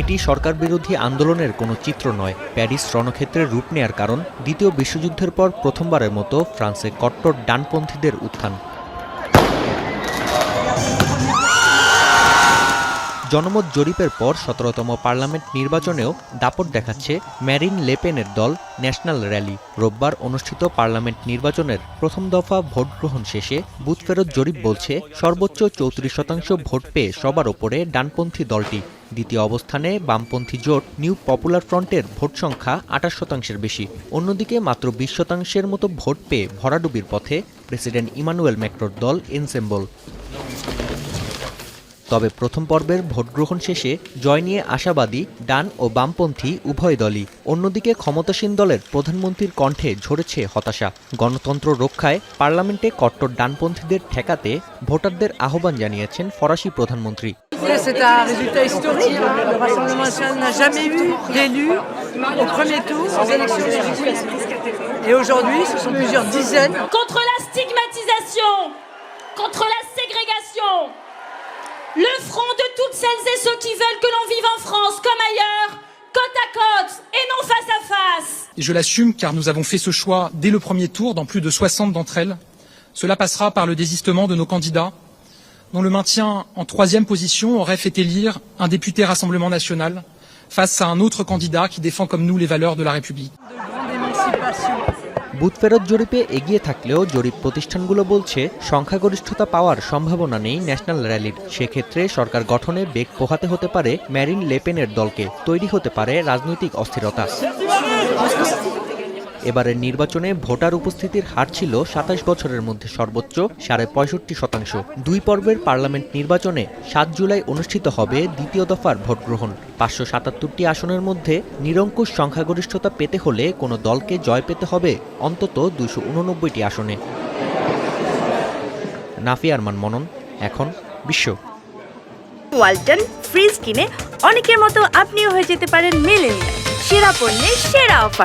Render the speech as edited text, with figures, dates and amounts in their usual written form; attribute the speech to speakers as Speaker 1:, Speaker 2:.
Speaker 1: এটি সরকার বিরোধী আন্দোলনের কোনো চিত্র নয়, প্যারিস রণক্ষেত্রের রূপ নেয়ার কারণ দ্বিতীয় বিশ্বযুদ্ধের পর প্রথমবারের মতো ফ্রান্সে কট্টর ডানপন্থীদের উত্থান। জনমত জরিপের পর ১৭তম পার্লামেন্ট নির্বাচনেও দাপট দেখাচ্ছে ম্যারিন লেপেনের দল ন্যাশনাল র্যালি। রোববার অনুষ্ঠিত পার্লামেন্ট নির্বাচনের প্রথম দফা ভোট গ্রহণ শেষে বুথ ফেরত জরিপ বলছে সর্বোচ্চ ৩৪% ভোট পেয়ে সবার ওপরে ডানপন্থী দলটি। দ্বিতীয় অবস্থানে বামপন্থী জোট নিউ পপুলার ফ্রন্টের ভোট সংখ্যা ২৮%-এর বেশি। অন্যদিকে মাত্র ২০%-এর মতো ভোট পেয়ে ভরাডুবির পথে প্রেসিডেন্ট ইমানুয়েল ম্যাক্রোর দল এনসেম্বল। তবে প্রথম পর্বের ভোট গ্রহণ শেষে জয় নিয়ে আশাবাদী ডান ও বামপন্থী উভয় দলই। অন্যদিকে ক্ষমতাসীন দলের প্রধানমন্ত্রীর কণ্ঠে ঝরেছে হতাশা। গণতন্ত্র রক্ষায় পার্লামেন্টে কট্টর ডানপন্থীদের ঠেকাতে ভোটারদের আহ্বান জানিয়েছেন ফরাসি প্রধানমন্ত্রী।
Speaker 2: C'est un résultat historique. Le Rassemblement national n'a jamais eu d'élu au premier tour aux élections législatives. Et aujourd'hui, ce sont plusieurs dizaines.
Speaker 3: Contre la stigmatisation, contre la ségrégation, le front de toutes celles et ceux qui veulent que l'on vive en France comme ailleurs, côte à côte et non face à face.
Speaker 4: Et je l'assume car nous avons fait ce choix dès le premier tour dans plus de 60 d'entre elles. Cela passera par le désistement de nos candidats, dont le maintien en troisième position aurait fait élire un député Rassemblement national face à un autre candidat qui défend comme nous les valeurs de la République.
Speaker 1: Booth ফেরত জরিপে এগিয়ে থাকলেও জরিপ প্রতিষ্ঠানগুলো বলছে সংখ্যাগরিষ্ঠতা পাওয়ার সম্ভাবনা নেই ন্যাশনাল র্যালির। সেক্ষেত্রে সরকার গঠনে বেগ পোহাতে হতে পারে ম্যারিন লেপেনের দলকে, তৈরি হতে পারে রাজনৈতিক অস্থিরতা। এবারের নির্বাচনে ভোটার উপস্থিতির হার ছিল ২৭ বছরের মধ্যে সর্বোচ্চ ৬৫%। দুই পর্বের পার্লামেন্ট নির্বাচনে ৭ জুলাই অনুষ্ঠিত হবে দ্বিতীয় দফার ভোট গ্রহণ। ৫৭৭টি আসনের মধ্যে নিরঙ্কুশ সংখ্যাগরিষ্ঠতা পেতে হলে কোনো দলকে জয় পেতে হবে অন্তত ২৮৯টি আসনে। নাফিয়া আরমান মনন, এখন বিশ্ব।
Speaker 5: ওয়ালটন ফ্রিজ কিনে অনেকের মতো আপনিও হয়ে যেতে পারেন মিলেনিয়াল। সেরা পণ্যের সেরা অফার।